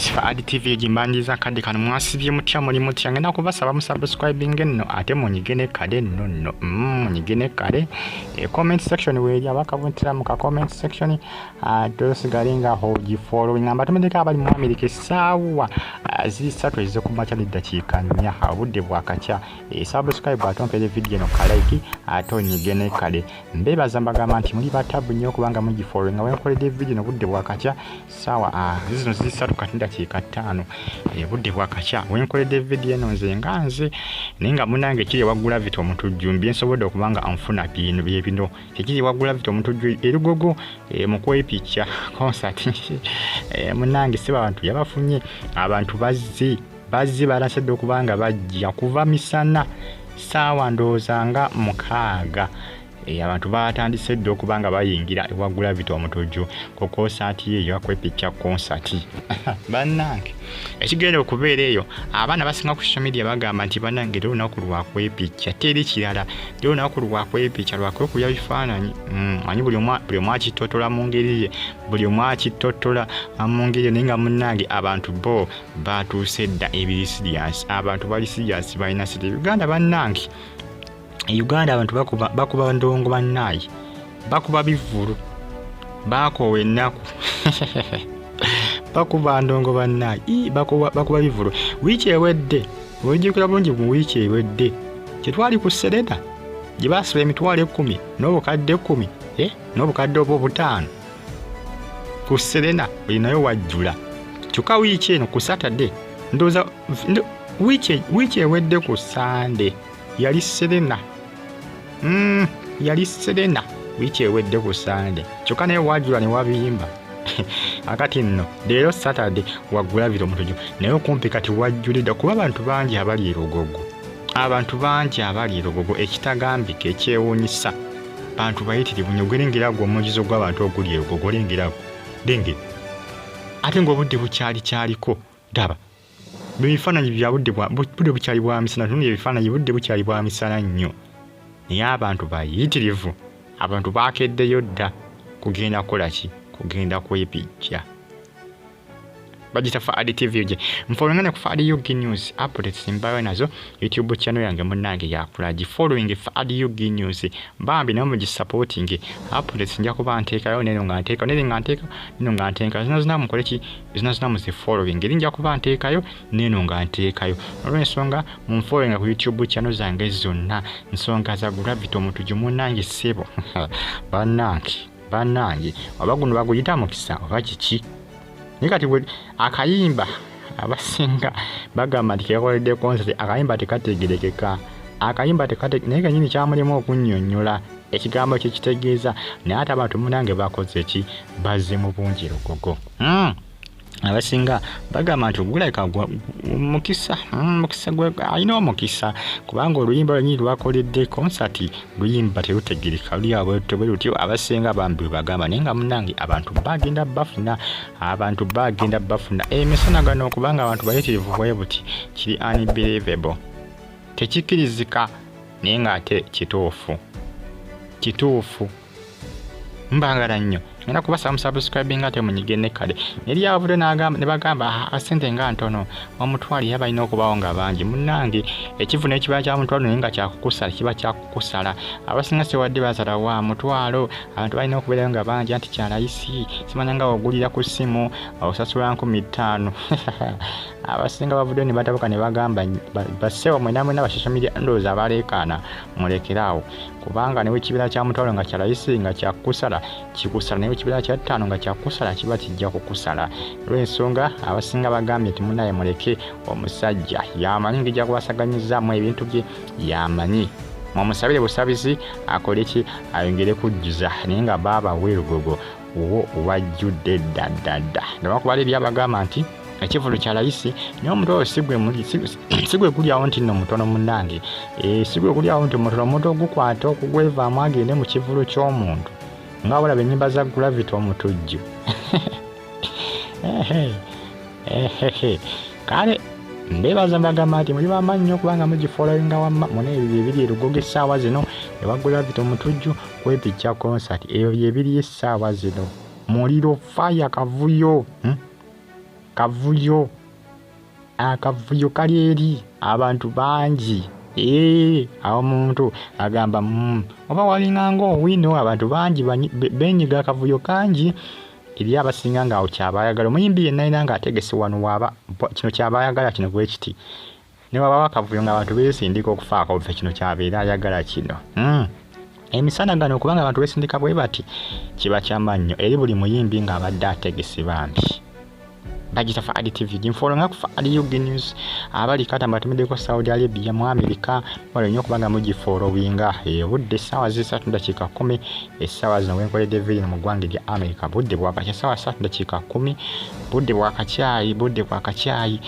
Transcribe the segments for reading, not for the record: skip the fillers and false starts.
Kati ADTV jimbandiza kadi kano mwasibye mutya muri mutya ngenda kubasaba musubscribing nno ate munyigene kade nno munyigene kade comment section weya bakavuntira mu comment section dosigalinga hoji following amba tumendeka abali mu America sawa zisatu ezo kumacha lidakika nya habudde bwakatya subscribe atompele video no kalike atonyigene kade mbebaza mbagamba nti muri batabu nnyo kubanga mugi following awenkolede video no budde bwakatya sawa zino zisatu dakika 5 budde bwakatya wenkolede video eno nze nganze ninga munange kiri wagula vito Omutujju mbye nsobodde okubanga anfuna bino byebino kiri wagula vito Omutujju Lugogo mukwe picture concert munange siba abantu yabafunye abantu bazzi balasedde okubanga bajja kuva misana sawa ndozanga mukaaga abantu batandise dde okubanga bayingira ewagula vito Omutujju ko concert ye yakwe picture concert bannange ekigenda okubeera eyo abaana basinga ku social media bagamba nti bannange lero naku lwakwe picture teri kirala lero naku lwakwe picture lwakwe kulya bifaananyi manyi buli omu akitotola mu ngeri ye buli omu akitotola mu ngeri ninga munnange abantu bo batuuse dda ebiri serious abantu bali serious balina siri Uganda bannange Uganda abantu bakuba ndongo bannayi bakuba bivulu bakowe ennaku bakuba ndongo bannayi bakuba bivulu wiiki ewedde wejjukira bulungi mu wiiki ewedde kyetwali ku Serena gye baasiba emitwalo 10 n'obukadde 10 n'obukadde obutaano ku Serena olinayo wajjula kyokka wiiki eno ku Saturday ndowooza wiiki ewedde ku Sunday yali Serena yali Serena wiiki ewedde ku Sunday kyokka naye wajjula ne wabiyimba akati nno leero Saturday wagula vito Omutujju naye okumpi kati wajjulidde kuba abantu bangi abali Lugogo ekitagambika ekyewuunyisa bantu bayitirivu nnyo gwelengera gwe omugizo gw'abantu oguli Lugogo lengera ate ng'obudde bukyaliko daba bifaananyi bya budde bukyali bwa misana tunye bifaananyi budde bukyali bwa misana nnyo naye abantu bayitirivu abantu bakeddeyo dda kugenda kolaki kugenda kwepijja bagita fa ADTV je mfolengane ku ADUG News updates mbayo nazo YouTube channel yange munnange yakulaji following fa ADUG News bambi namwe gi supporting updates njya kuba nteekayo neno nganteeka zina mukoleki zina mu following linja kuba nteekayo neno nganteekayo olw'ensonga mu following ku YouTube channel zange zonna nsonga za Vito Omutujju munnange sebo bannange abaguno baguyita mukisa oba kiki nikati akayimba abasinga bagamba nti kekoledde concert akayimba tekategerekeka naye kanyini kyamulemu okunnyonnyola ekigambo kye kitegeeza naye ate abantu munange bakoze ki bazze mu bungi Lugogo abasinga bagamba nti ogulabika mukisa gwe alina omukisa kubanga oluyimba lwenyini lwakoledde concert luyimba terutegereka luyabwe lutyo abasinga bambi bagamba naye nga munange abantu bagenda bafuna emisana gano kubanga abantu bayitirivu bwe buti kiri unbelievable tekikirizika naye nga ate kituufu mbangala nnyo ngenda kubasaba subscribing ate munyigene kale neri avude ne bagamba asente nga ntono omutwali yabalina okubawo nga bangi munnange ekivune ekibala kya mutwalo nenga kyakukusala kiba kyakukusala abasinga sewadde bazala wa mutwalo abantu balina okubeera nga bangi anti kyalayisi simanya nga ogulira ku ssimu osasula 5,000 abasinga bavude ne batabuka ne bagamba basewa mwena ba social media ndowooza abaleekaana mulekerawo kubanga newe ekibira kya mutwalo nga kyalayisi nga kyakukusala kikusala naye ekibira kya 5 nga kyakukusala kiba kijja kukusala olw'ensonga abasinga bagambye nti munaye muleke omusajja yamanyi ng'ejja kubasaganyizaamu ebintu bye yamanyi mumusabire busabizi akoleki ayongere kujjuza naye nga baaba Lugogo wo wajjudde ddadda nebakuba eri abagamba nti ekivulu kya layisi naye omutwalo sigwe gulyawo nti nno mutono munnange sigwe gulyawo nti mutono omuntu ogukwata okugwevaamu agende mu kivulu ky'omuntu nga bulaba ennyimba za Vito Omutujju kale mbebaza mbagamba nti muli bamaanyi nnyo kubanga mugifollowinga wamma muna ebyo ebiri Lugogo essaawa zino ewagula Vito Omutujju kwepicca concert ebyo byebiri essaawa zino muliro fire kavuyo akavuyo kali eri abantu bangi. Awo omuntu agamba oba walinganga Wuuno abantu bangi benyiga akavuyo kangi eri abasinga ngaawo kyabayagala. Omuyimbi yenna alina ng'ategese wano waaba kino kyabayagala kino bwe kiti. Ne wabawo akavuyo ng'abantu beesindika okufaako obufe kino kyabeera ayagala kino. Emisana gano kubanga abantu beesindika bwe bati kiba kyamannyo eri buli muyimbi ng'abadde ategese bambi. Bagita Fadi TV jinfolonga ku Fadi UG News abali kata mbatumiddeko Saudi Arabia mu America wale nnyo kubanga mugifolowinga budde ssaawa z'esatu ndakiika 10 essaawa zino wenkoledde video mu ggwanga lya America budde bwakakya ssaawa 3 ndakiika 10 budde bwakakyayi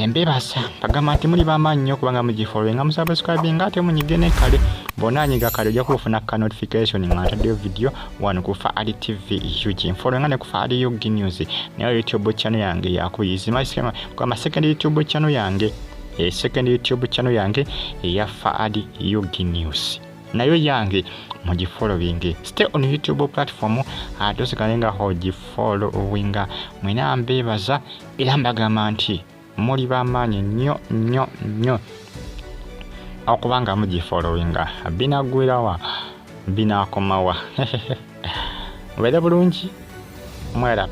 mbebasa bagamba nti muli bamaanyi nnyo kubanga mugifolowinga musubscribinga ate munyigene kale bonanyiga kale ojja kufuna ka notification nga ntaddeyo video wano ku Fadi TV UG folowinga ne ku Fadi UG News nayo YouTube channel yange yakuyizima iskema kwa second YouTube channel yange ya Fadi UG News nayo yange mugifollowing. Stay on YouTube platform atosikalenga hogifollowinga mwina mbebaza era mbagamba nti muli bamaanyi nnyo okubanga mugifollowinga binagwirawa binakomawa. Wele bulungi mwera